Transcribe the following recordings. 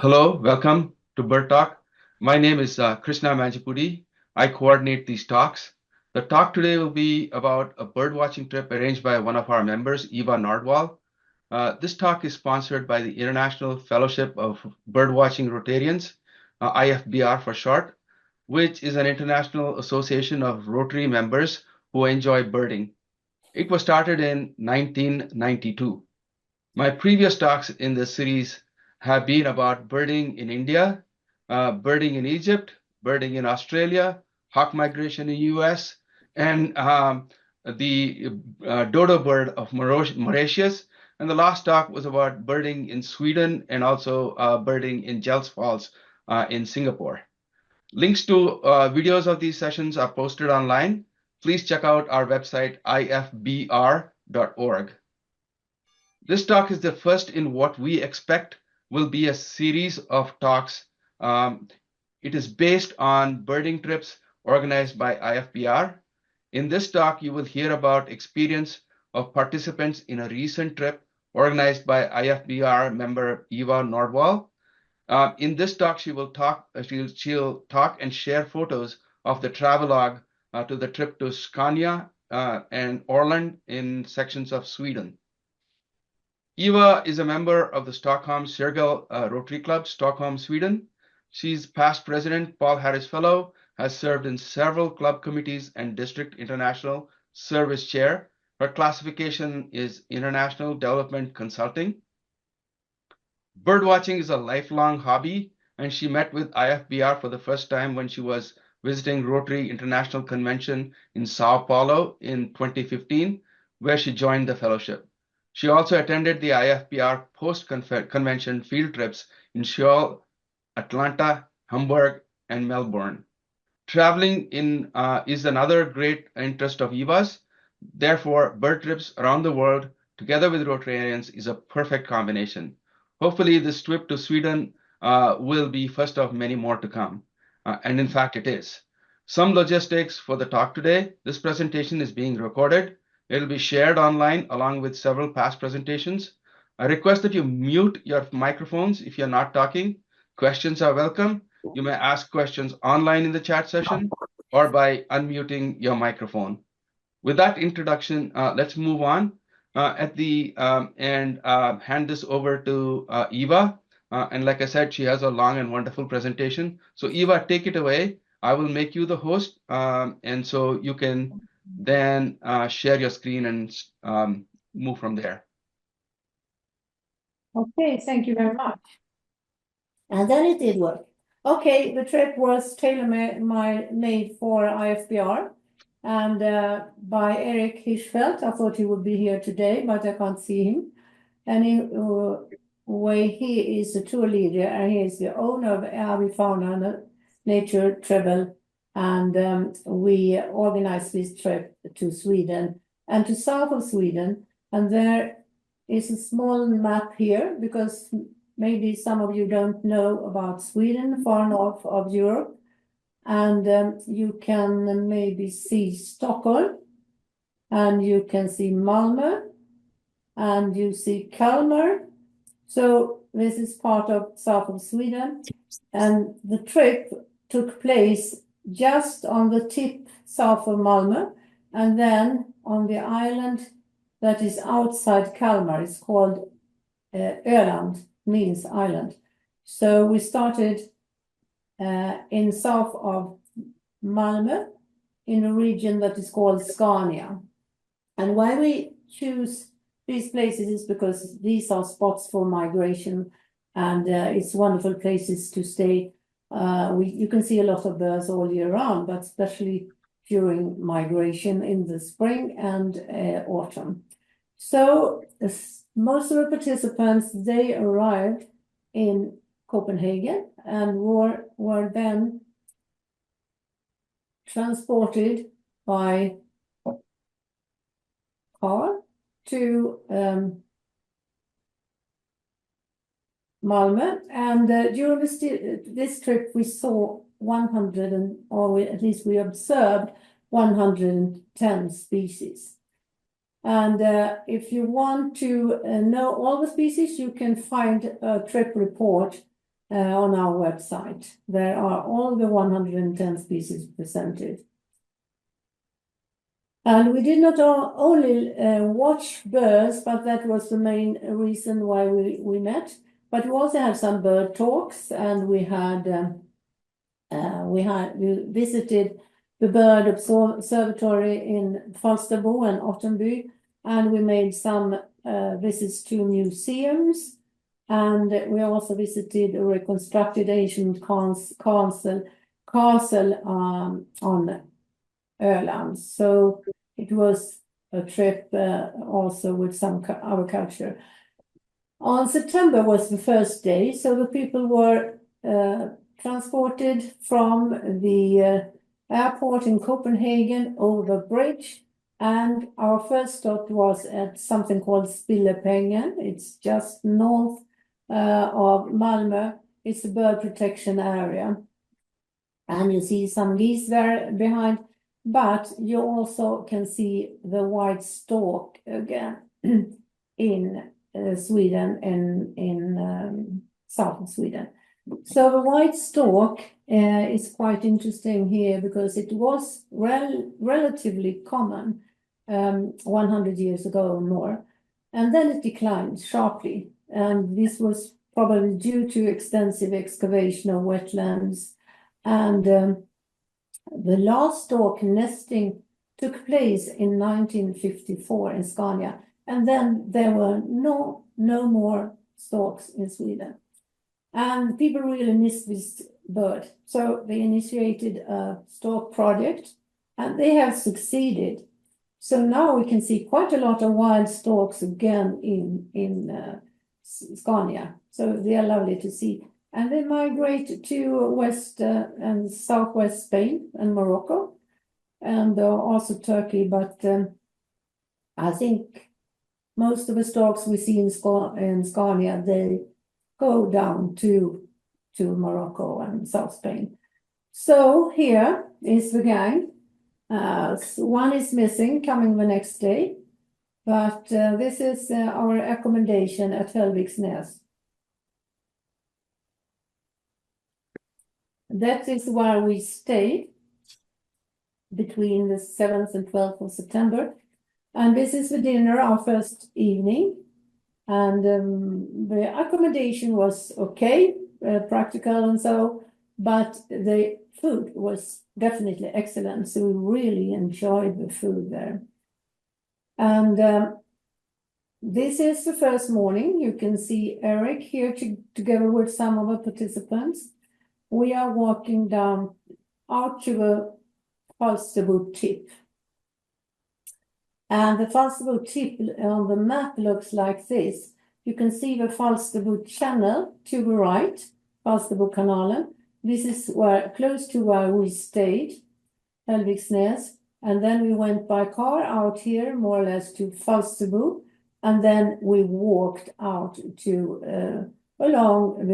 Hello, welcome to BirdTalk. My name is Krishna Manjapudi. I coordinate these talks. The talk today will be about a birdwatching trip arranged by one of our members, Eva Nordwall. This talk is sponsored by the International Fellowship of Birdwatching Rotarians, IFBR for short, which is an international association of Rotary members who enjoy birding. It was started in 1992. My previous talks in this series have been about birding in India, birding in Egypt, birding in Australia, hawk migration in US, and the dodo bird of Mauritius. And the last talk was about birding in Sweden and also birding in Jells Falls in Singapore. Links to videos of these sessions are posted online. Please check out our website, ifbr.org. This talk is the first in what we expect will be a series of talks. It is based on birding trips organized by IFBR. In this talk, you will hear about experience of participants in a recent trip organized by IFBR member Eva Nordwall. In this talk, she'll talk and share photos of the travelogue to the trip to Scania and Öland in sections of Sweden. Eva is a member of the Stockholm Circle Rotary Club, Stockholm, Sweden. She's past president, Paul Harris Fellow, has served in several club committees and district international service chair. Her classification is International Development Consulting. Birdwatching is a lifelong hobby, and she met with IFBR for the first time when she was visiting Rotary International Convention in Sao Paulo in 2015, where she joined the fellowship. She also attended the IFBR post-convention field trips in Seoul, Atlanta, Hamburg, and Melbourne. Traveling is another great interest of Eva's. Therefore, bird trips around the world together with Rotarians is a perfect combination. Hopefully, this trip to Sweden will be first of many more to come. And in fact, it is. Some logistics for the talk today. This presentation is being recorded. It'll be shared online along with several past presentations. I request that you mute your microphones if you're not talking. Questions are welcome. You may ask questions online in the chat session or by unmuting your microphone. With that introduction, let's move on and hand this over to Eva. And like I said, she has a long and wonderful presentation. So Eva, take it away. I will make you the host, and so you can then share your screen and move from there. Okay, thank you very much. And then it did work. Okay, the trip was tailor-made for IFBR and by Eric Hirschfeldt. I thought he would be here today, but I can't see him. Anyway, he is a tour leader and he is the owner of Avi Fauna Nature Travel. And we organized this trip to Sweden and to south of Sweden. And there is a small map here because maybe some of you don't know about Sweden, far north of Europe. And you can maybe see Stockholm, and you can see Malmö, and you see Kalmar. So this is part of south of Sweden. And the trip took place just on the tip south of Malmö, and then on the island that is outside Kalmar. It's called Öland, means island. So we started in south of Malmö in a region that is called Scania. And why we choose these places is because these are spots for migration, and it's wonderful places to stay. You can see a lot of birds all year round, but especially during migration in the spring and autumn. So most of the participants, they arrived in Copenhagen and were then transported by car to Malmö, and during this trip we saw 100 at least we observed 110 species. And if you want to know all the species, you can find a trip report on our website. There are all the 110 species presented. And we did not only watch birds, but that was the main reason why we met. But we also had some bird talks, and we visited the bird observatory in Falsterbo and Ottenby, and we made some visits to museums, and we also visited a reconstructed ancient castle on Öland. So it was a trip also with some our culture. On September was the first day, so the people were transported from the airport in Copenhagen over the bridge, and our first stop was at something called Spillepengen. It's just north of Malmö. It's a bird protection area, and you see some geese there behind, but you also can see the white stork again in Sweden, in southern Sweden. So the white stork is quite interesting here because it was relatively common 100 years ago or more, and then it declined sharply, and this was probably due to extensive excavation of wetlands, and the last stork nesting took place in 1954 in Scania, and then there were no more storks in Sweden. And people really missed this bird. So they initiated a stork project, and they have succeeded. So now we can see quite a lot of wild storks again in Scania. So they are lovely to see. And they migrate to west and southwest Spain and Morocco, and also Turkey. But I think most of the storks we see in Scania, they go down to Morocco and South Spain. So here is the gang. One is missing, coming the next day, but this is our accommodation at Helviksnäs. That is where we stayed between the 7th and 12th of September. And this is the dinner, our first evening. And the accommodation was okay, practical and so, but the food was definitely excellent. So we really enjoyed the food there. And this is the first morning. You can see Eric here together with some of the participants. We are walking down out to the Falsterbo tip. And the Falsterbo tip on the map looks like this. You can see the Falsterbo channel to the right, Falsterbo kanalen. This is close to where we stayed, Helviksnäs. And then we went by car out here, more or less to Falsterbo. And then we walked out to along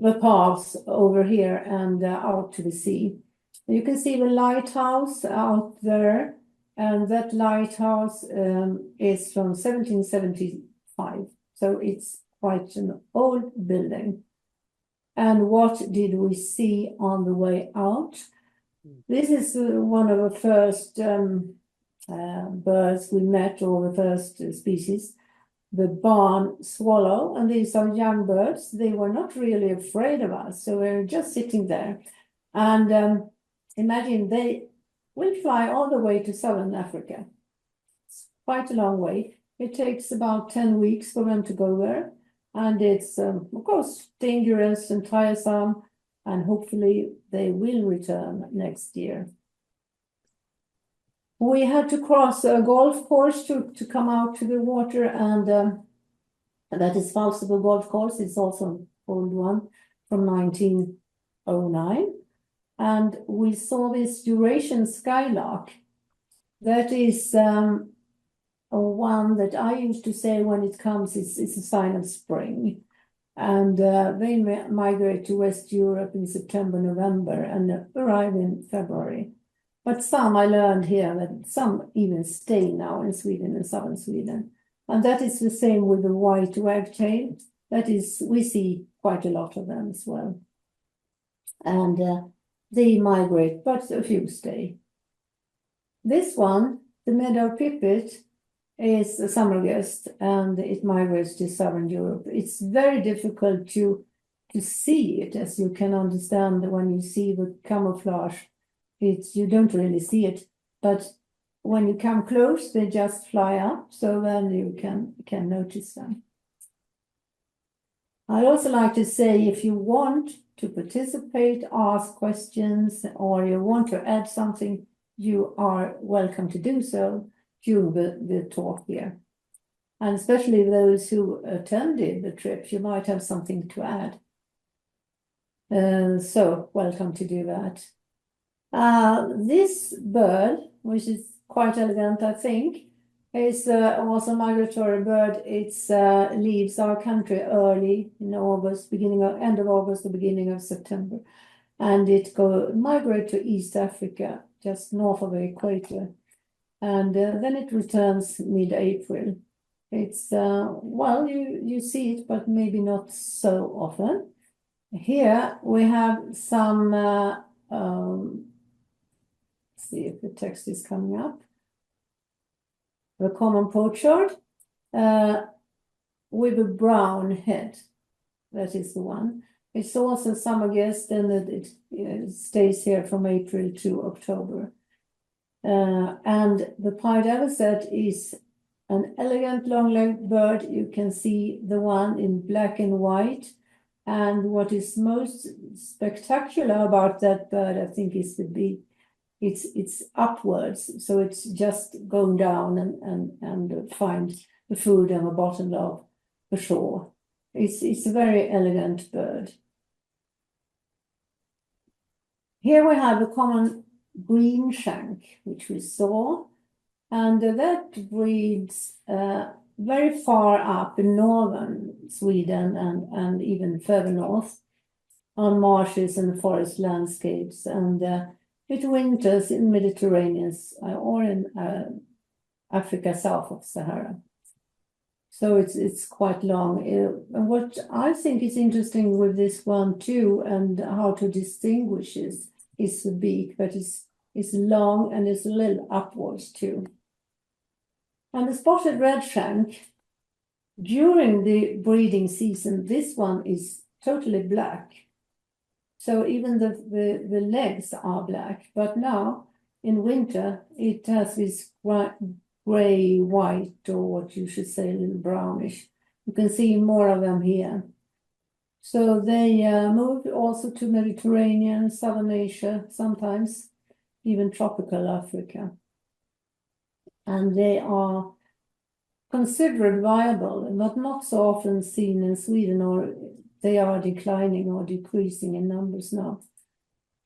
the paths over here and out to the sea. You can see the lighthouse out there, and that lighthouse is from 1775. So it's quite an old building. And what did we see on the way out? This is one of the first birds we met, or the first species, the barn swallow. And these are young birds. They were not really afraid of us, so we were just sitting there. And imagine they will fly all the way to southern Africa. It's quite a long way. It takes about 10 weeks for them to go there. And it's, of course, dangerous and tiresome. And hopefully they will return next year. We had to cross a golf course to come out to the water. And that is Falsterbo Golf Course. It's also an old one from 1909. And we saw this Eurasian skylark. That is one that I used to say when it comes, it's a sign of spring. And they migrate to West Europe in September, November, and arrive in February. But some, I learned here that some even stay now in Sweden and southern Sweden. And that is the same with the white wagtail. That is, we see quite quite a lot of them as well. And they migrate, but a few stay. This one, the meadow pipit, is a summer guest, and it migrates to southern Europe. It's very difficult to see it, as you can understand when you see the camouflage. You don't really see it, but when you come close, they just fly up, so then you can notice them. I'd also like to say, if you want to participate, ask questions, or you want to add something, you are welcome to do so during the talk here. And especially those who attended the trip, you might have something to add. So welcome to do that. This bird, which is quite elegant, I think, is also a migratory bird. It leaves our country early in August, end of August, the beginning of September. And it migrates to East Africa, just north of the equator. And then it returns mid-April. It's, well, you see it, but maybe not so often. Here we have some, let's see if the text is coming up. The common pochard with a brown head. That is the one. It's also summer guest, and it stays here from April to October. And the pied avocet is an elegant long-legged bird. You can see the one in black and white. And what is most spectacular about that bird, I think, is the beak. It's upwards, so it's just going down and find the food on the bottom of the shore. It's a very elegant bird. Here we have a common green shank, which we saw, and that breeds very far up in northern Sweden and even further north on marshes and forest landscapes, and it winters in Mediterranean or in Africa south of Sahara. So it's quite long. And what I think is interesting with this one too, and how to distinguish is the beak, that is long and is a little upwards too. And the spotted red shank, during the breeding season, this one is totally black. So even the legs are black, but now in winter it has this gray, white, or what you should say, a little brownish. You can see more of them here. So they move also to Mediterranean, Southern Asia, sometimes even tropical Africa. And they are considered viable, but not so often seen in Sweden, or they are declining or decreasing in numbers now.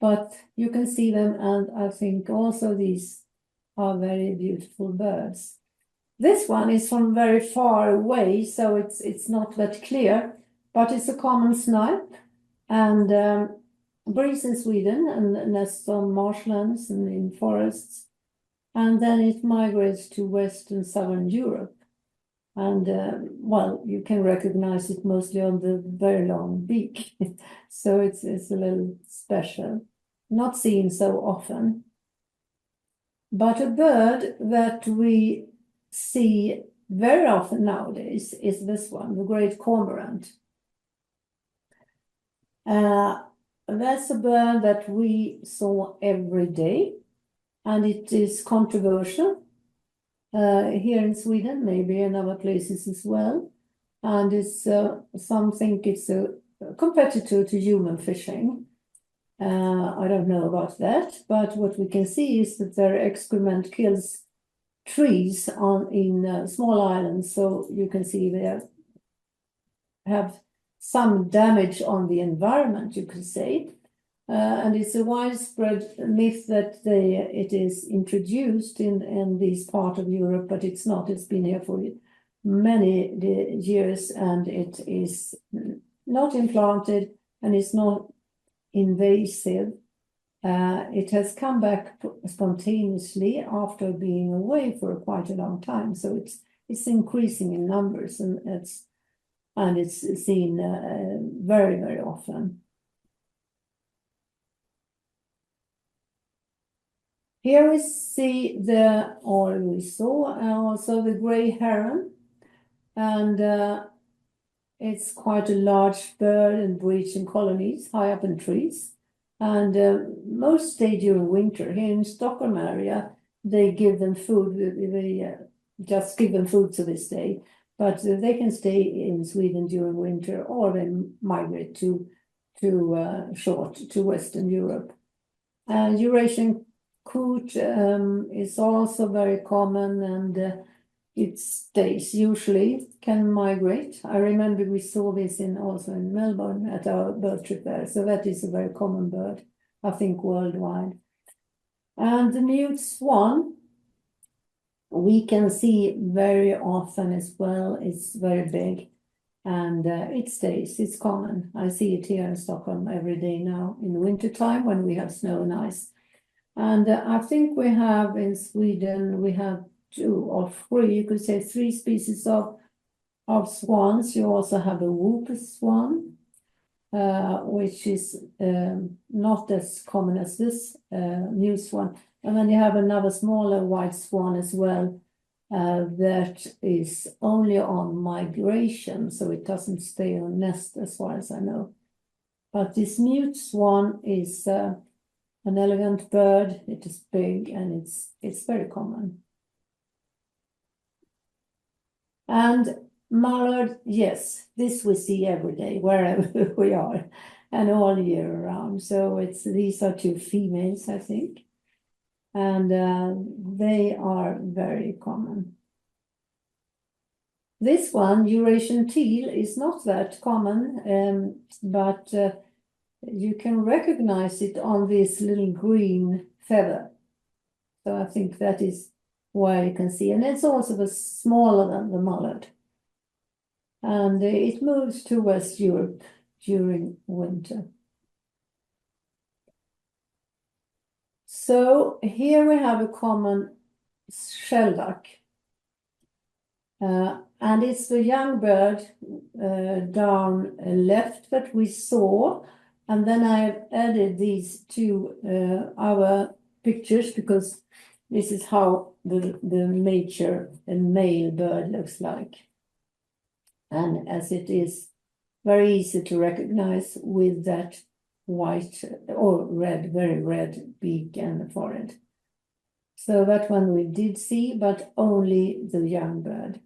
But you can see them, and I think also these are very beautiful birds. This one is from very far away, so it's not that clear, but it's a common snipe, and breeds in Sweden and nests on marshlands and in forests, and then it migrates to West and Southern Europe. And well, you can recognize it mostly on the very long beak, so it's a little special, not seen so often. But a bird that we see very often nowadays is this one, the great cormorant. That's a bird that we saw every day, and it is controversial here in Sweden, maybe in other places as well. And it's some think it's a competitor to human fishing. I don't know about that, but what we can see is that their excrement kills trees in small islands, so you can see they have some damage on the environment, you could say. And it's a widespread myth that it is introduced in this part of Europe, but it's not. It's been here for many years, and it is not implanted, and it's not invasive. It has come back spontaneously after being away for quite a long time, so it's increasing in numbers, and it's and it's seen very, very often. Here we see we saw also the gray heron, and it's quite a large bird and breeds in colonies high up in trees. And most stay during winter. Here in Stockholm area, they give them food. They just give them food to this day. But they can stay in Sweden during winter, or they migrate to Western Europe. Eurasian coot is also very common, and it stays, usually can migrate. I remember we saw this also in Melbourne at our bird trip there. So that is a very common bird, I think, worldwide. And the mute swan, we can see very often as well. It's very big, and it stays, it's common. I see it here in Stockholm every day now in wintertime when we have snow and ice. And I think we have in Sweden, we have 2 or 3, you could say 3 species of swans. You also have a whoop swan, which is not as common as this mute swan. And then you have another smaller white swan as well, that is only on migration, so it doesn't stay on nest as far as I know. But this mute swan is an elegant bird. It is big, and it's very common. And mallard, yes, this we see every day wherever we are, and all year round. So these are 2 females, I think, and they are very common. This one, Eurasian teal, is not that common, but you can recognize it on this little green feather. So I think that is why you can see. And it's also smaller than the mallard. And it moves to West Europe during winter. So here we have a common shelduck. And it's the young bird down left that we saw. And then I've added these 2 other pictures because this is how the mature and male bird looks like. And as it is very easy to recognize with that white or red, very red beak and forehead. So that one we did see, but only the young bird.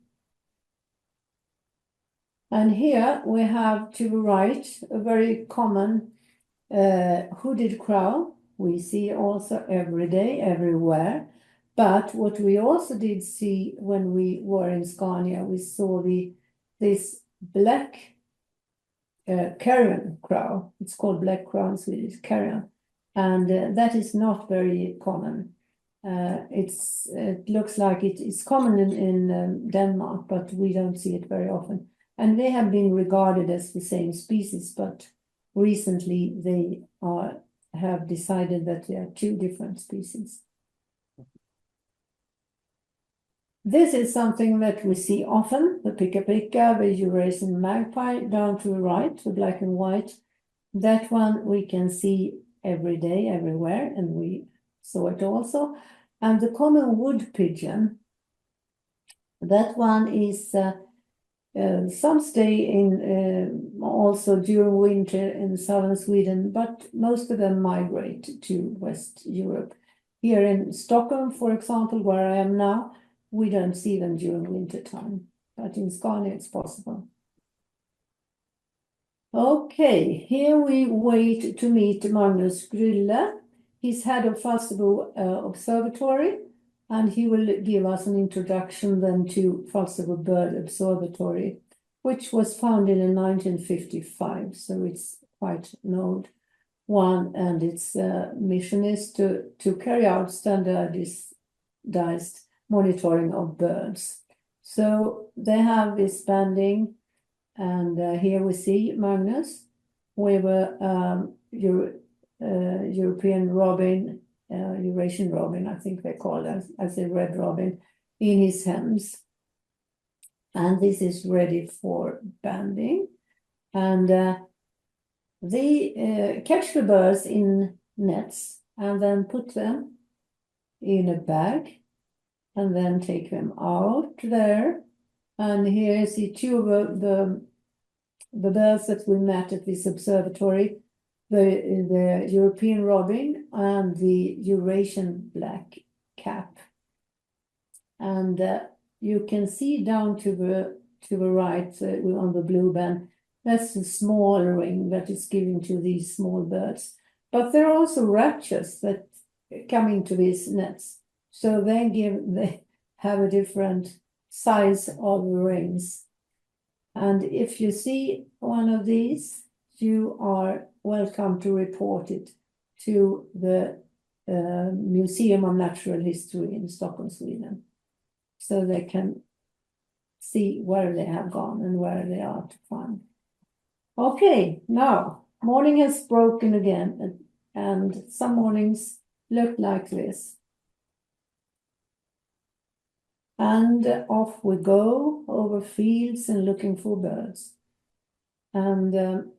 And here we have to the right a very common hooded crow. We see also every day, everywhere. But what we also did see when we were in Scania, we saw this black carrion crow. It's called black crow in Swedish, carrion. And that is not very common. It looks like it's common in Denmark, but we don't see it very often. And they have been regarded as the same species, but recently they have decided that they are 2 different species. This is something that we see often, the pika-pika, the Eurasian magpie down to the right, the black and white. That one we can see every day, everywhere, and we saw it also. And the common wood pigeon, that one is, some stay in also during winter in southern Sweden, but most of them migrate to West Europe. Here in Stockholm, for example, where I am now, we don't see them during winter time, but in Skåne it's possible. Okay, here we wait to meet Magnus Grylle. He's head of Falsterbo Observatory, and he will give us an introduction then to Falsterbo Bird Observatory, which was founded in 1955, so it's quite an old one, and its mission is to carry out standardized monitoring of birds. So they have this banding, and here we see Magnus with a European robin, Eurasian robin, I think they call it, as a red robin, in his hands. And this is ready for banding. And they catch the birds in nets and then put them in a bag and then take them out there. And here you see two of the birds that we met at this observatory, the European robin and the Eurasian black cap. And you can see down to the right on the blue band, that's the small ring that is given to these small birds. But there are also raptures that come into these nets. So they have a different size of the rings. And if you see one of these, you are welcome to report it to the Museum of Natural History in Stockholm, Sweden, so they can see where they have gone and where they are to find. Okay, now morning has broken again, and some mornings look like this. And off we go over fields and looking for birds. And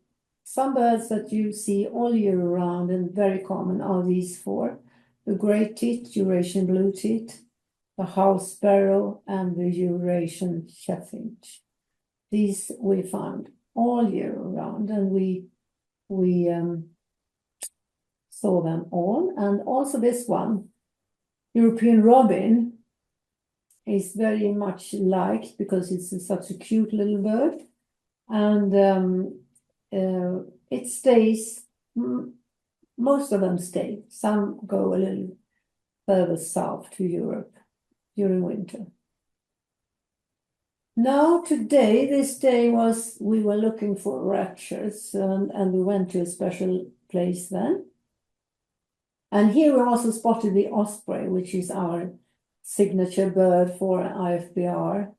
some birds that you see all year round and very common are these four: the great tit, Eurasian blue tit, the house sparrow, and the Eurasian chaffinch. These we found all year round, and we saw them all. And also this one, European robin, is very much liked because it's such a cute little bird. And it stays, most of them stay. Some go a little further south to Europe during winter. Now today, this day we were looking for raptures, and we went to a special place then. And here we also spotted the osprey, which is our signature bird for IFBR.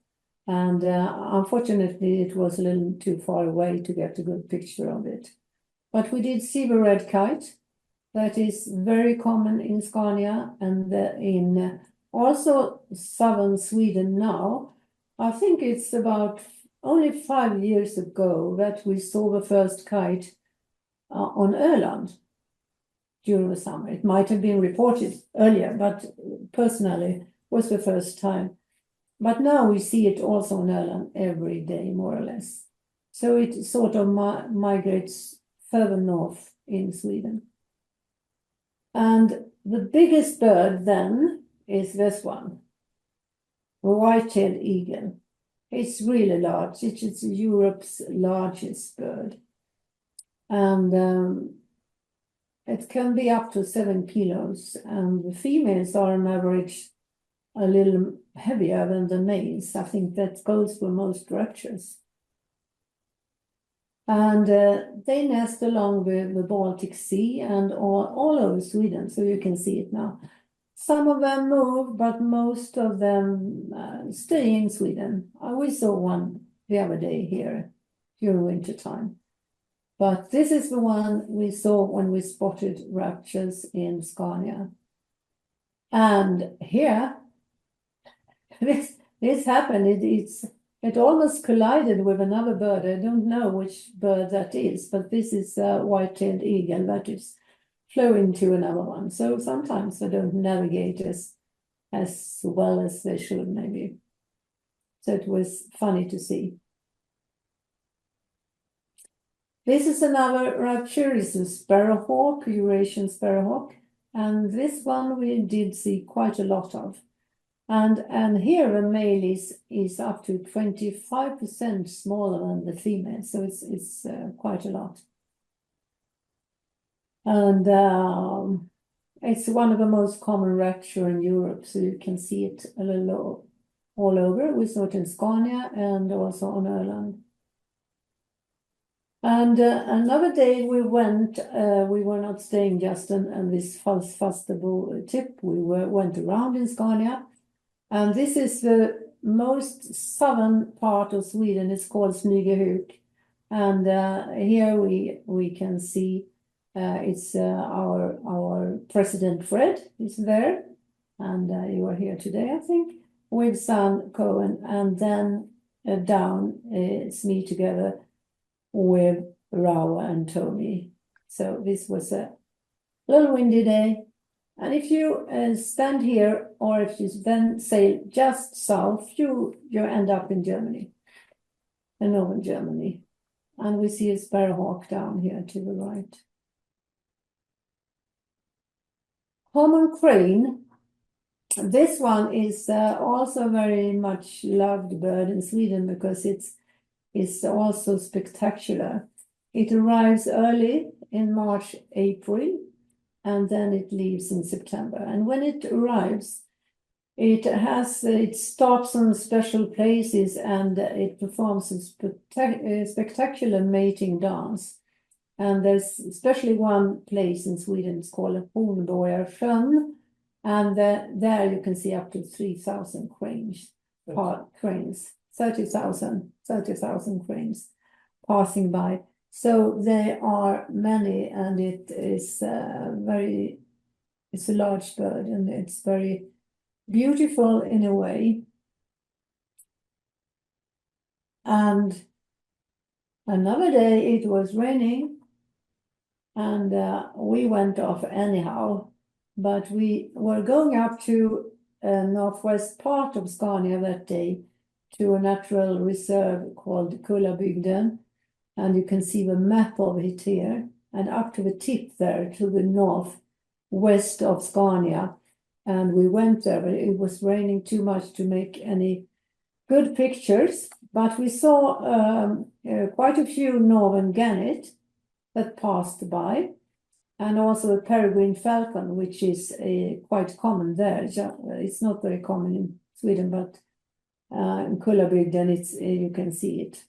And unfortunately, it was a little too far away to get a good picture of it. But we did see the red kite. That is very common in Scania and in also southern Sweden now. I think it's about only 5 years ago that we saw the first kite on Öland during the summer. It might have been reported earlier, but personally was the first time. But now we see it also on Öland every day, more or less. So it sort of migrates further north in Sweden. And the biggest bird then is this one, the white-tailed eagle. It's really large. It's Europe's largest bird. And it can be up to 7 kilos. And the females are on average a little heavier than the males. I think that goes for most raptures. And they nest along the Baltic Sea and all over Sweden, so you can see it now. Some of them move, but most of them stay in Sweden. We saw one the other day here during winter time. But this is the one we saw when we spotted raptures in Scania. And here, this happened. It almost collided with another bird. I don't know which bird that is, but this is a white-tailed eagle that is flowing to another one. So sometimes they don't navigate as well as they should, maybe. So it was funny to see. This is another rapture. It's a sparrowhawk, Eurasian sparrowhawk. And this one we did see quite a lot of. And here the male is up to 25% smaller than the female, so it's quite a lot. And it's one of the most common rapture in Europe, so you can see it a little all over. We saw it in Scania and also on Öland. And another day we went, we were not staying just on this Fastebo tip. We went around in Scania. And this is the most southern part of Sweden. It's called Smygehuk. And here we can see it's our President Fred is there. And you are here today, I think, with son Cohen. And then down Smee together with Rawa and Tony. So this was a little windy day. And if you stand here, or if you then sail just south, you end up in Germany, in northern Germany. And we see a sparrowhawk down here to the right. Common crane. This one is also very much loved bird in Sweden because it's also spectacular. It arrives early in March, April, and then it leaves in September. And when it arrives, it stops on special places and it performs a spectacular mating dance. And there's especially one place in Sweden, it's called Hornborgasjön, and there you can see up to 3,000 cranes, 30,000 cranes passing by. So there are many, and it is it's a large bird, and it's very beautiful in a way. And another day it was raining, and we went off anyhow, but we were going up to northwest part of Scania that day to a natural reserve called Kullabygden, and you can see the map of it here, and up to the tip there to the northwest of Scania. And we went there, but it was raining too much to make any good pictures, but we saw quite a few northern gannet that passed by, and also a peregrine falcon, which is quite common there. It's not very common in Sweden, but in Kullabygden you can see it.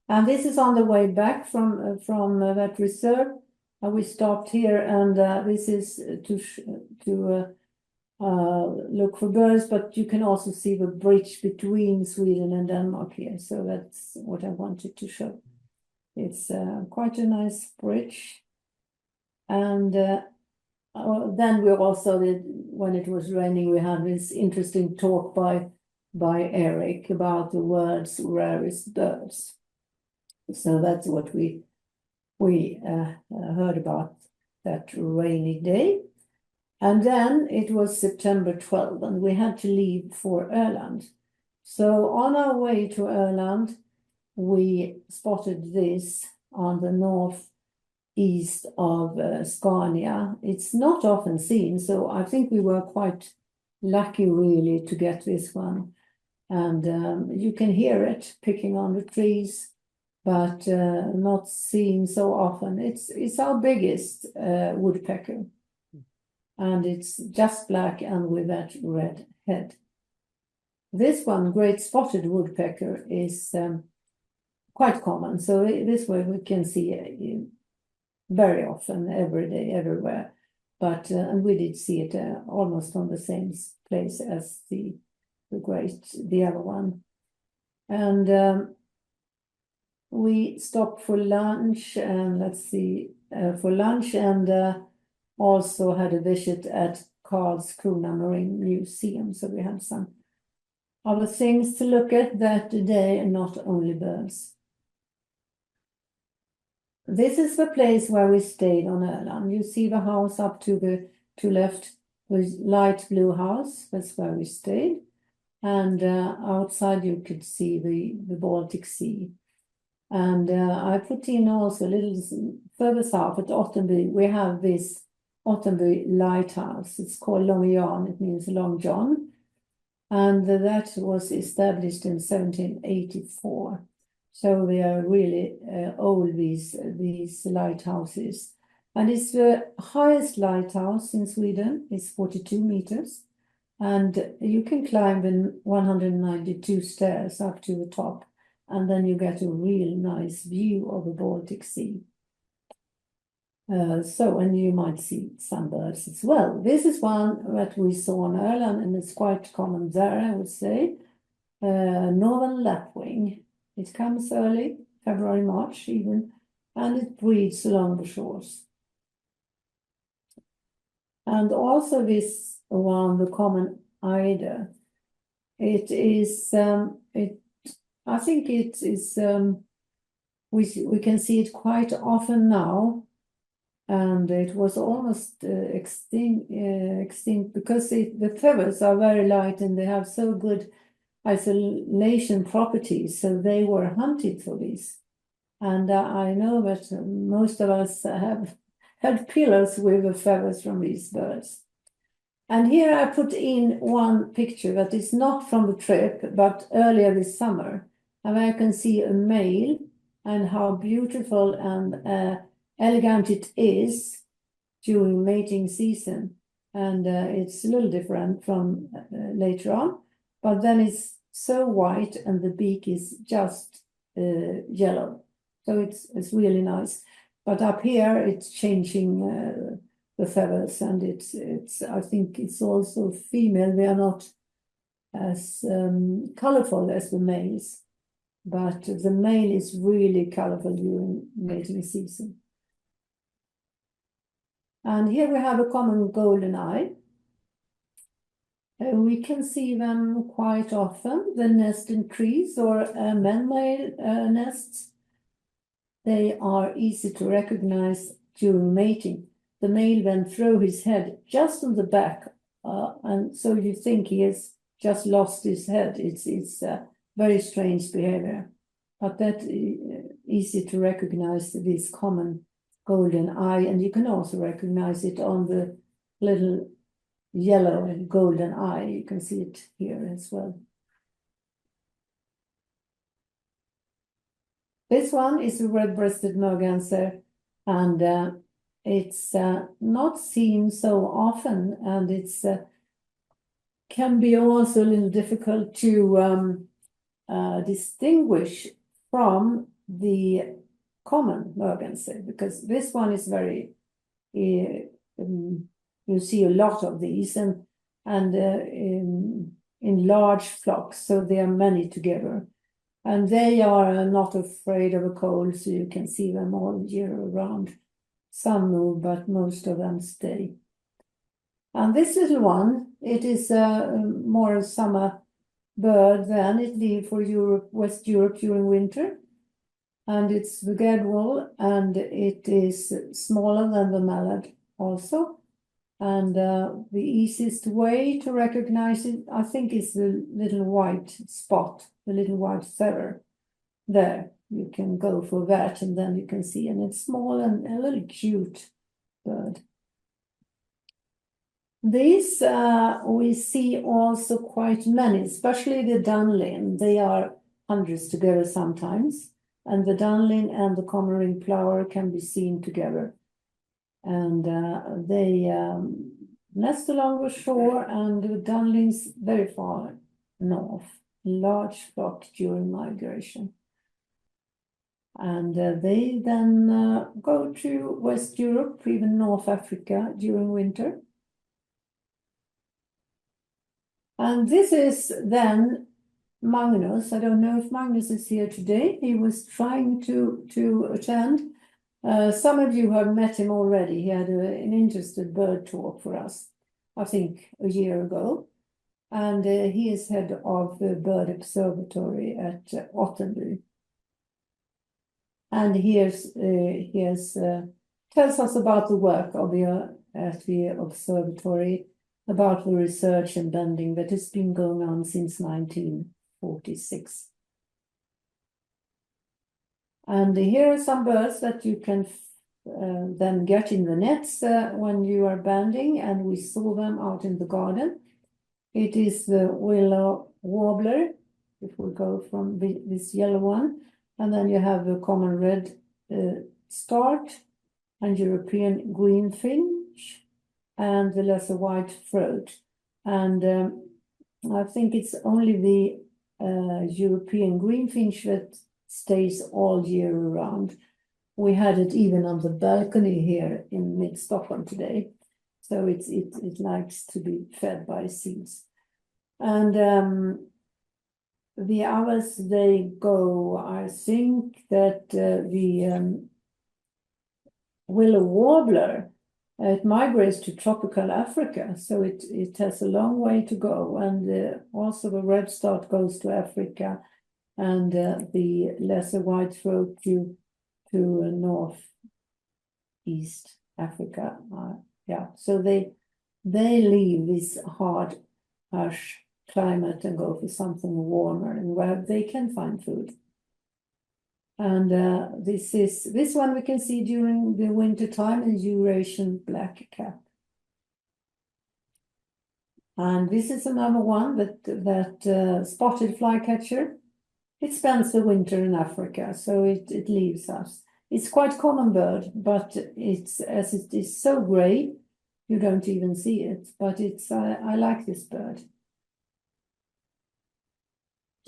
And this is on the way back from that reserve. We stopped here, and this is to look for birds, but you can also see the bridge between Sweden and Denmark here. So that's what I wanted to show. It's quite a nice bridge. And then we also did, when it was raining, we had this interesting talk by Eric about the world's rarest birds. So that's what we heard about that rainy day. And then it was September 12th, and we had to leave for Öland. So on our way to Öland, we spotted this on the northeast of Scania. It's not often seen, so I think we were quite lucky really to get this one. And you can hear it picking on the trees, but not seen so often. It's our biggest woodpecker, and it's just black and with that red head. This one, great spotted woodpecker, is quite common. So this way we can see it very often, every day, everywhere. But and we did see it almost on the same place as the other one. And we stopped for lunch, and and also had a visit at Karlskrona Marine Museum. So we had some other things to look at that day, and not only birds. This is the place where we stayed on Öland. You see the house up to the left, the light blue house. That's where we stayed. And outside you could see the Baltic Sea. And I put in also a little further south at Ottenby. We have this Ottenby lighthouse. It's called Long John. It means Long John. And that was established in 1784. So they are really old, these lighthouses. And it's the highest lighthouse in Sweden. It's 42 meters. And you can climb in 192 stairs up to the top. And then you get a real nice view of the Baltic Sea. And you might see some birds as well. This is one that we saw on Öland, and it's quite common there, I would say. Northern lapwing. It comes early, February, March even, and it breeds along the shores. And also this one, the common eider. it is, I think it is, we can see it quite often now, and it was almost extinct because the feathers are very light and they have so good isolation properties, so they were hunted for these. And I know that most of us have had pillows with the feathers from these birds. And here I put in one picture that is not from the trip, but earlier this summer. And I can see a male and how beautiful and elegant it is during mating season. And it's a little different from later on, but then it's so white and the beak is just yellow. So it's really nice. But up here it's changing the feathers, and it's I think it's also female. They are not as colorful as the males, but the male is really colorful during mating season. And here we have a common golden eye. We can see them quite often. The nest in trees or man-made nests. They are easy to recognize during mating. The male then throws his head just on the back, and so you think he has just lost his head. It's very strange behavior, but that easy to recognize this common golden eye, and you can also recognize it on the little yellow and golden eye. You can see it here as well. This one is a red-breasted merganser, and it's not seen so often, and it's can be also a little difficult to distinguish from the common merganser, because this one is very you see a lot of these, and in large flocks, so there are many together. And they are not afraid of a cold, so you can see them all year round. Some move, but most of them stay. And this little one, it is more a summer bird than it leaves for Europe, West Europe during winter. And it's the gadwall, and it is smaller than the mallard also. And the easiest way to recognize it, I think, is the little white spot, the little white feather there. You can go for that, and then you can see, and it's small and a little cute bird. These we see also quite many, especially the dunlin. They are hundreds together sometimes, and the dunlin and the common ring plover can be seen together. And they nest along the shore, and the dunlins very far north, large flock during migration. And they then go to West Europe, even North Africa during winter. And this is then Magnus. I don't know if Magnus is here today. He was trying to attend. Some of you have met him already. He had an interesting bird talk for us, I think, a year ago. And he is head of the bird observatory at Ottenby. And he tells us about the work of at the observatory, about the research and bending that has been going on since 1946. And here are some birds that you can then get in the nets when you are banding, and we saw them out in the garden. It is the willow warbler, if we go from this yellow one, and then you have the common red start and European greenfinch and the lesser white throat. And I think it's only the European greenfinch that stays all year round. We had it even on the balcony here in mid-Stockholm today. So it likes to be fed by seeds. And the others, they go, I think that the willow warbler It migrates to tropical Africa, so it has a long way to go. And also the redstart goes to Africa, and the lesser white-throat to northeast Africa. Yeah, so they leave this harsh climate and go for something warmer and where they can find food. And this one we can see during the winter time is Eurasian blackcap. And this is another one that spotted flycatcher. It spends the winter in Africa, so it leaves us. It's quite common bird, but as it is so gray, you don't even see it. But I like this bird.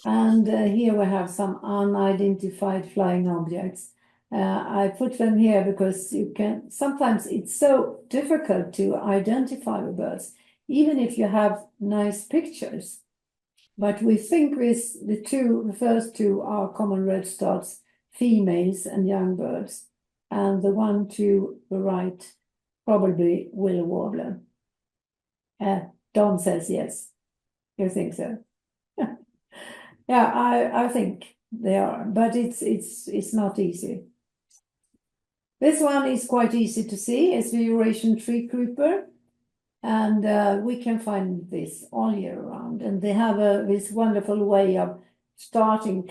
And here we have some unidentified flying objects. I put them here because sometimes it's so difficult to identify the birds, even if you have nice pictures. But we think the first two are common redstarts, females and young birds. And the one to the right, probably willow warbler. Don says yes. You think so? Yeah, I think they are, but it's not easy. This one is quite easy to see. It's the Eurasian tree creeper, and we can find this all year round. And they have this wonderful way of starting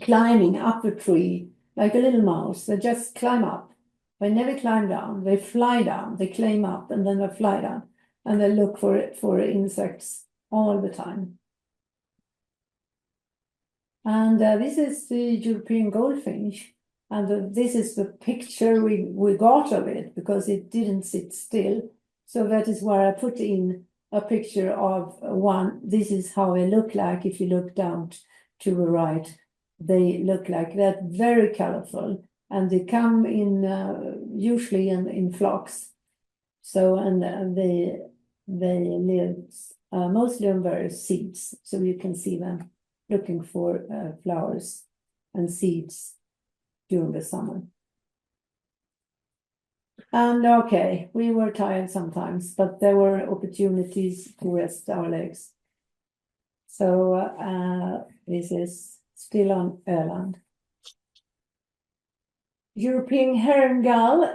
climbing up a tree like a little mouse. They just climb up. They never climb down. They fly down. They climb up and then they fly down, and they look for insects all the time. And this is the European goldfinch. And this is the picture we got of it because it didn't sit still. So that is where I put in a picture of one. This is how they look like if you look down to the right. They look like that, very colorful. And they come in usually in flocks. So, and they live mostly on various seeds. So you can see them looking for flowers and seeds during the summer. And okay, we were tired sometimes, but there were opportunities to rest our legs. So this is still on Öland. European herring gull,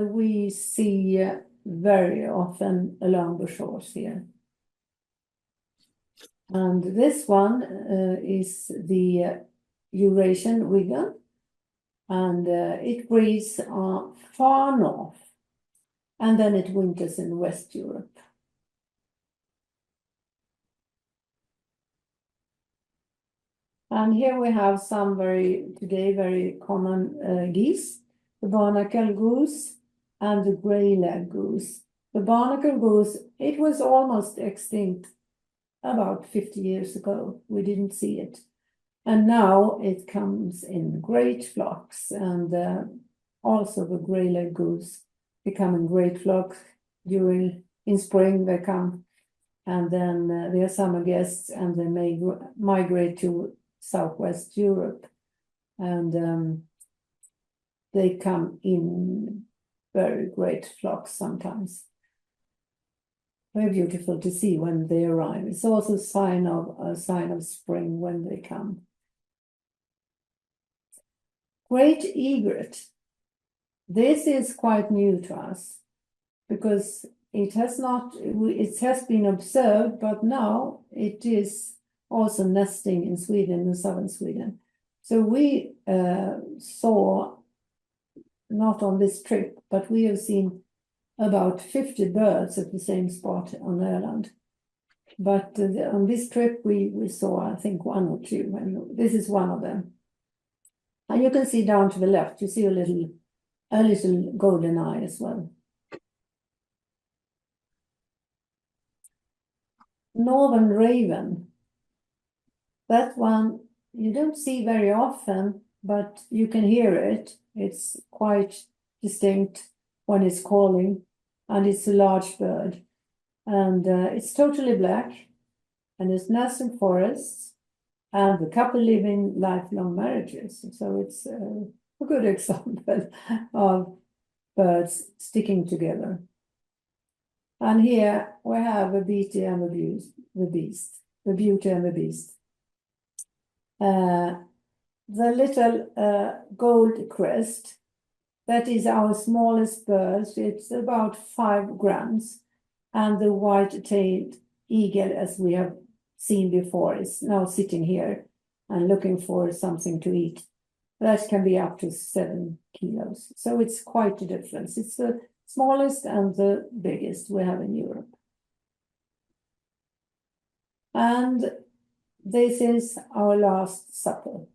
we see very often along the shores here. And this one is the Eurasian wiggum, and it breeds far north, and then it winters in West Europe. And here we have some very common geese, the barnacle goose and the grey-leg goose. The barnacle goose, it was almost extinct about 50 years ago. We didn't see it. And now it comes in great flocks, and also the grey-leg goose become in great flocks in spring they come, and then they are summer guests, and they may migrate to Southwest Europe, and they come in very great flocks sometimes. Very beautiful to see when they arrive. It's also a sign of spring when they come. Great egret. This is quite new to us because it has been observed, but now it is also nesting in Sweden, in southern Sweden. So we saw, not on this trip, but we have seen about 50 birds at the same spot on Öland. But on this trip, we saw, I think, one or two, and this is one of them. And you can see down to the left, you see a little golden eye as well. Northern raven. That one you don't see very often, but you can hear it. It's quite distinct when it's calling, and it's a large bird. And it's totally black, and it's nests in forests, and the couple live in lifelong marriages. So it's a good example of birds sticking together. And here we have the Beauty and the Beast. The Beauty and the Beast. The little gold crest, that is our smallest bird. It's about 5 grams. And the white-tailed eagle, as we have seen before, is now sitting here and looking for something to eat. That can be up to 7 kilos. So it's quite a difference. It's the smallest and the biggest we have in Europe. And this is our last supper.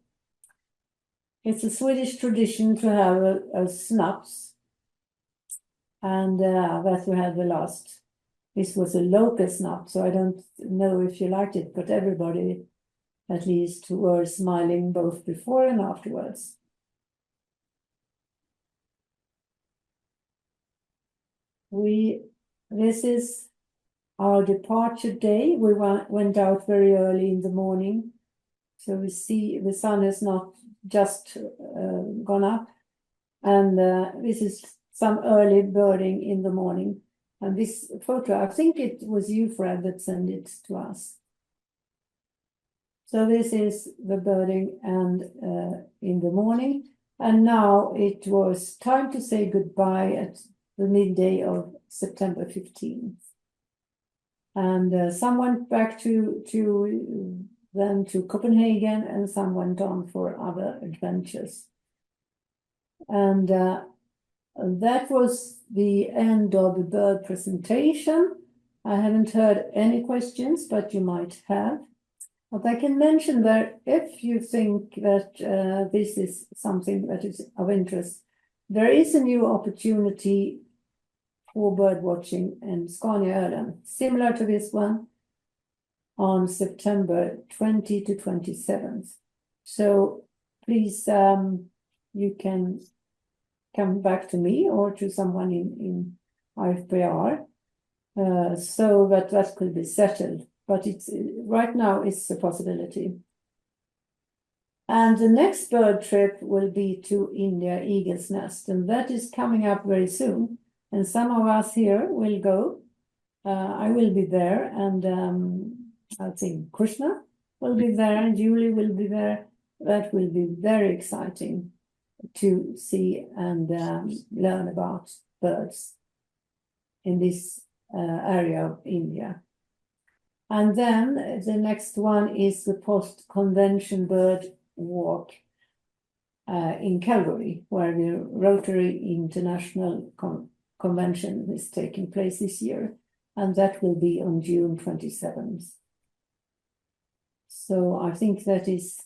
It's a Swedish tradition to have a snaps. And that we had the last. This was a local snaps, so I don't know if you liked it, but everybody at least were smiling both before and afterwards. This is our departure day. We went out very early in the morning, so we see the sun has not just gone up, and this is some early birding in the morning. And this photo, I think it was you, Fred, that sent it to us. So this is the birding and in the morning. And now it was time to say goodbye at the midday of September 15th. And some went back to Copenhagen, and some went on for other adventures. And that was the end of the bird presentation. I haven't heard any questions, but you might have. But I can mention that if you think that this is something that is of interest, there is a new opportunity for bird watching in Scania, Öland, similar to this one, on September 20 to 27th. So please, you can come back to me or to someone in IFBR, so that could be settled. But it's right now it's a possibility. And the next bird trip will be to India Eagle's Nest, and that is coming up very soon. And some of us here will go. I will be there, and I think Krishna will be there, and Julie will be there. That will be very exciting to see and learn about birds in this area of India. And then the next one is the post-convention bird walk in Calgary, where the Rotary International Convention is taking place this year. And that will be on June 27th. So I think that is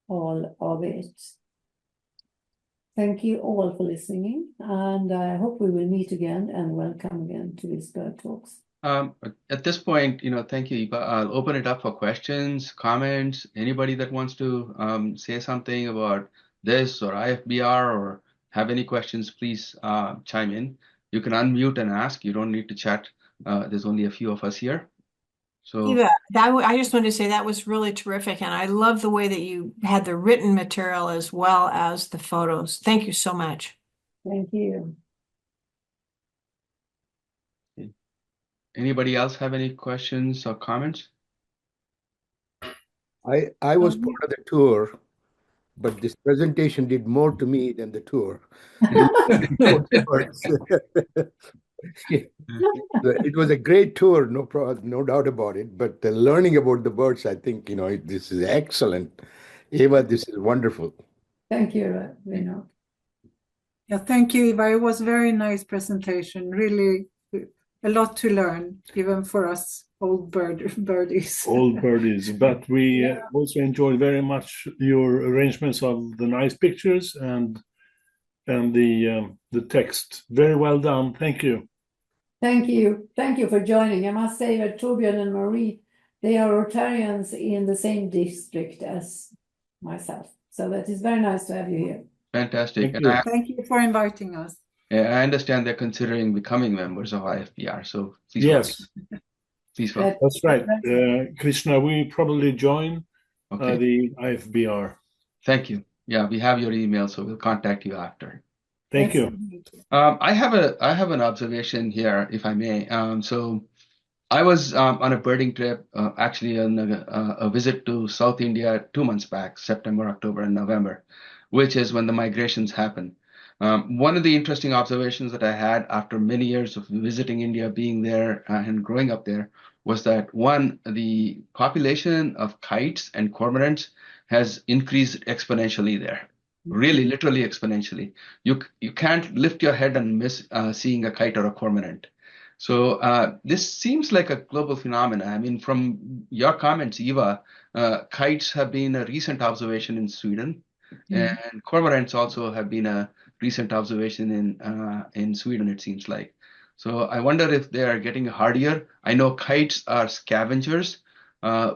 all of it. Thank you all for listening, and I hope we will meet again, and welcome again to these bird talks. At this point, thank you, Eva. I'll open it up for questions, comments. Anybody that wants to say something about this or IFBR or have any questions, please chime in. You can unmute and ask. You don't need to chat. There's only a few of us here. So Eva, I just wanted to say that was really terrific, and I love the way that you had the written material as well as the photos. Thank you so much. Thank you. Anybody else have any questions or comments? I was part of the tour, but this presentation did more to me than the tour. It was a great tour, no doubt about it. But learning about the birds, I think, this is excellent. Eva, this is wonderful. Thank you, Vinod. Yeah, thank you, Eva. It was a very nice presentation. Really a lot to learn, even for us old birdies. Old birdies, but we also enjoyed very much your arrangements of the nice pictures and the text. Very well done. Thank you. Thank you. Thank you for joining. I must say that Torbjörn and Marie, they are Rotarians in the same district as myself. So that is very nice to have you here. Fantastic. Thank you for inviting us. I understand they're considering becoming members of IFBR. So please. Yes. Please. That's right. Krishna, we probably join the IFBR. Thank you. Yeah, we have your email, so we'll contact you after. Thank you. I have an observation here, if I may. So I was on a birding trip, actually on a visit to South India 2 months back, September, October, and November, which is when the migrations happen. One of the interesting observations that I had after many years of visiting India, being there and growing up there, was that one, the population of kites and cormorants has increased exponentially there. Really, literally exponentially. You can't lift your head and miss seeing a kite or a cormorant. So this seems like a global phenomenon. I mean, from your comments, Eva, kites have been a recent observation in Sweden, and cormorants also have been a recent observation in Sweden, it seems like. So I wonder if they are getting hardier. I know kites are scavengers.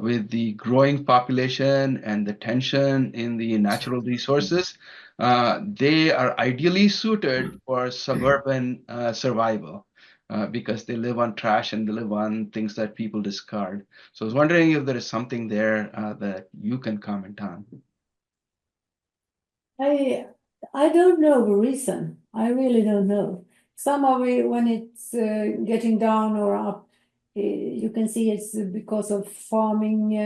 With the growing population and the tension in the natural resources, they are ideally suited for suburban survival. Because they live on trash and they live on things that people discard. So I was wondering if there is something there that you can comment on. I don't know the reason. I really don't know. Some of it, when it's getting down or up, you can see it's because of farming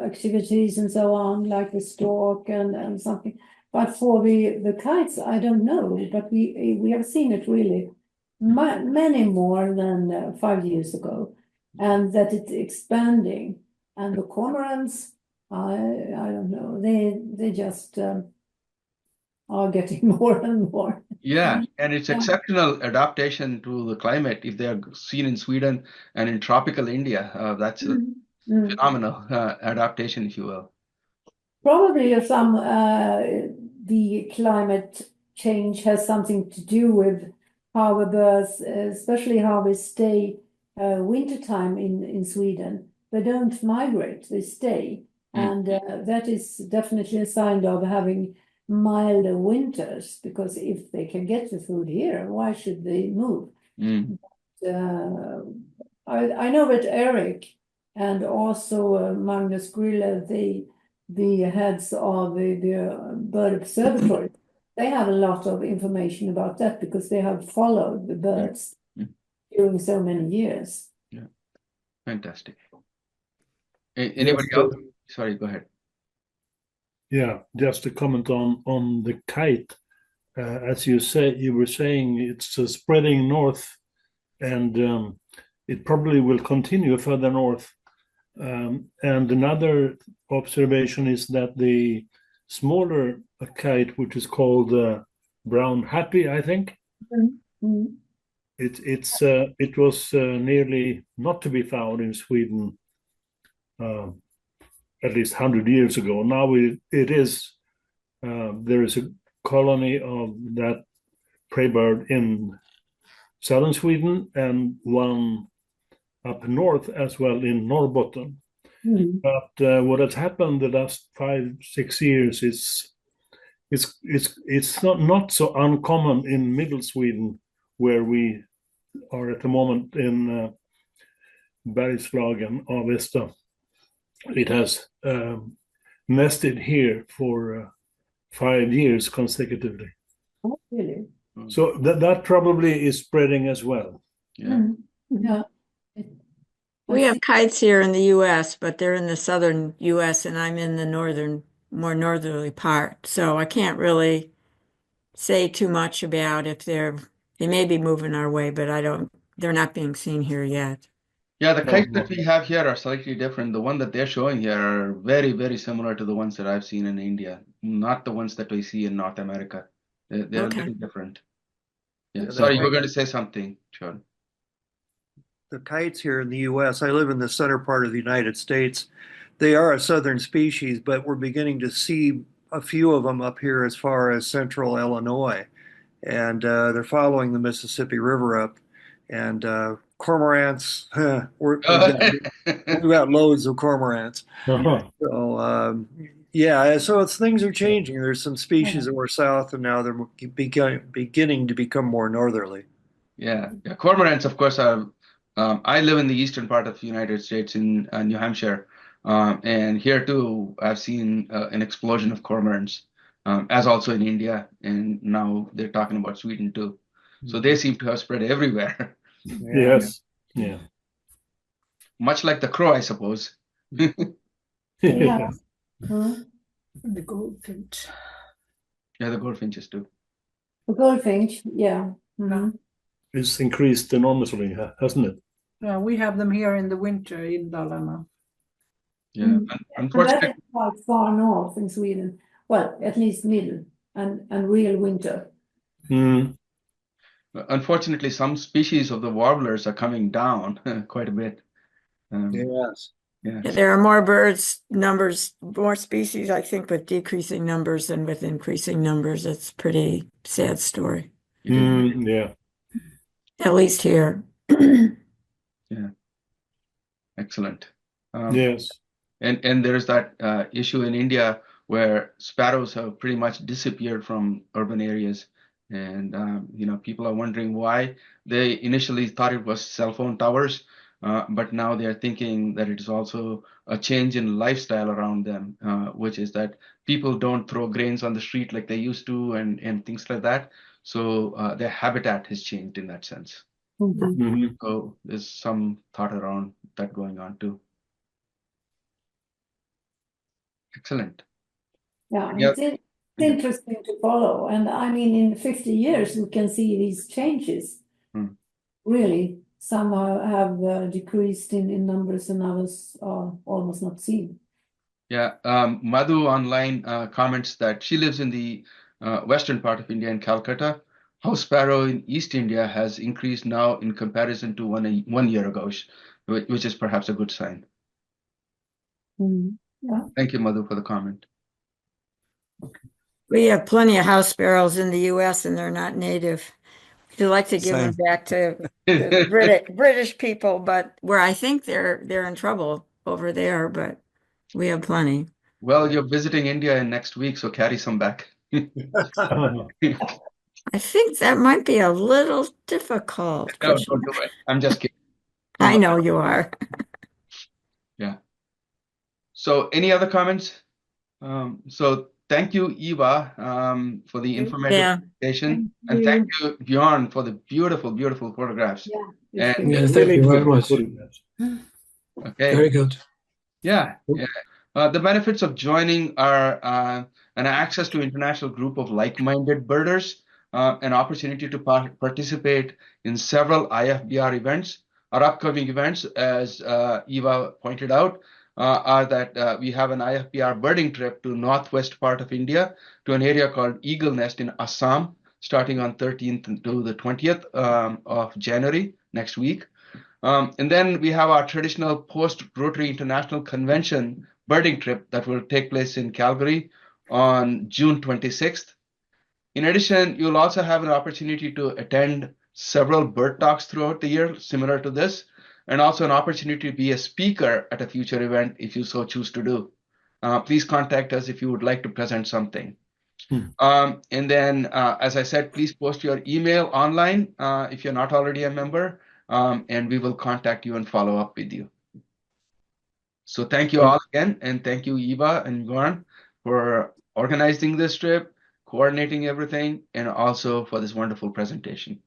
activities and so on, like the stork and something. But for the kites, I don't know. But we have seen it really many more than 5 years ago, and that it's expanding. And the cormorants, I don't know. They just are getting more and more. Yeah, and it's exceptional adaptation to the climate. If they are seen in Sweden and in tropical India, that's a phenomenal adaptation, if you will. Probably some the climate change has something to do with how the birds, especially how they stay wintertime in Sweden. They don't migrate, they stay. And that is definitely a sign of having milder winters, because if they can get the food here, why should they move? I know that Eric and also Magnus Grille, the heads of the bird observatory, they have a lot of information about that because they have followed the birds during so many years. Yeah, fantastic. Anybody else? Sorry, go ahead. Yeah, just to comment on the kite, as you were saying, it's spreading north, and it probably will continue further north. And another observation is that the smaller kite, which is called brown happy, I think, it was nearly not to be found in Sweden. At least 100 years ago. Now it is. There is a colony of that prey bird in southern Sweden and one up north as well in Norrbotten. But what has happened the last 5-6 years is it's not so uncommon in middle Sweden, where we are at the moment in Bergslagen, Avesta. It has nested here for 5 years consecutively. Oh, really? So that probably is spreading as well. Yeah. Yeah. We have kites here in the U.S., but they're in the southern U.S. and I'm in the more northerly part. So I can't really say too much about if they may be moving our way, but they're not being seen here yet. Yeah, the kites that we have here are slightly different. The one that they're showing here are very, very similar to the ones that I've seen in India, not the ones that we see in North America. They're a little different. Yeah, sorry, you were going to say something, Sean. The kites here in the U.S., I live in the center part of the United States. They are a southern species, but we're beginning to see a few of them up here as far as central Illinois. And they're following the Mississippi River up. And cormorants, we've got loads of cormorants. So yeah, so things are changing. There's some species that were south, and now they're beginning to become more northerly. Yeah, cormorants, of course, are. I live in the eastern part of the United States in New Hampshire, and here too, I've seen an explosion of cormorants. as also in India, and now they're talking about Sweden too. So they seem to have spread everywhere, Yes. Yeah. much like the crow, I suppose. Yeah. The goldfinch. Yeah, the goldfinches too. The goldfinch, yeah. Mhm. It's increased enormously, hasn't it? Yeah, we have them here in the winter in Dalarna. Yeah, Mm. And that unfortunately, is quite far north in Sweden. Well, at least middle and real winter. Mm. unfortunately, some species of the warblers are coming down quite a bit. Yes. Yeah. Yeah, there are more birds numbers, more species, I think, with decreasing numbers than with increasing numbers. It's a pretty sad story, Yeah. at least here. Yeah. Excellent. Yes. And there's that issue in India where sparrows have pretty much disappeared from urban areas. And people are wondering why. They initially thought it was cell phone towers, but now they're thinking that it is also a change in lifestyle around them, which is that people don't throw grains on the street like they used to, and things like that. So their habitat has changed in that sense. Mhm. Mhm. So there's some thought around that going on too. Excellent. Yeah, Yeah. it's interesting to follow. And I mean, in 50 years, we can see these changes. Really, some have decreased in numbers and others are almost not seen. Yeah, Madhu online comments that she lives in the western part of India in Calcutta. House sparrow in East India has increased now in comparison to one year ago, which is perhaps a good sign. Yeah. Thank you, Madhu, for the comment. We have plenty of house sparrows in the US and they're not native. We'd like to give them back to the British people, but where I think they're in trouble over there, but we have plenty. Well, you're visiting India in next week, so carry some back. I think that might be a little difficult. No, don't do it. I'm just kidding. I know you are. Yeah. So any other comments? So thank you, Eva, for the informative presentation. And thank you, Bjorn, for the beautiful, beautiful photographs. Yeah, And Yeah, thank you very much. okay. Very good. Yeah, yeah. The benefits of joining are an access to international group of like-minded birders, an opportunity to participate in several IFBR events. Our upcoming events, as Eva pointed out, are that we have an IFBR birding trip to northwest part of India to an area called Eagle Nest in Assam, starting on 13th to the 20th of January next week. And then we have our traditional post-Rotary International Convention birding trip that will take place in Calgary on June 26th. In addition, you'll also have an opportunity to attend several bird talks throughout the year, similar to this, and also an opportunity to be a speaker at a future event if you so choose to do. Please contact us if you would like to present something. And then, as I said, please post your email online if you're not already a member. And we will contact you and follow up with you. So thank you all again, and thank you, Eva and Goran, for organizing this trip, coordinating everything, and also for this wonderful presentation.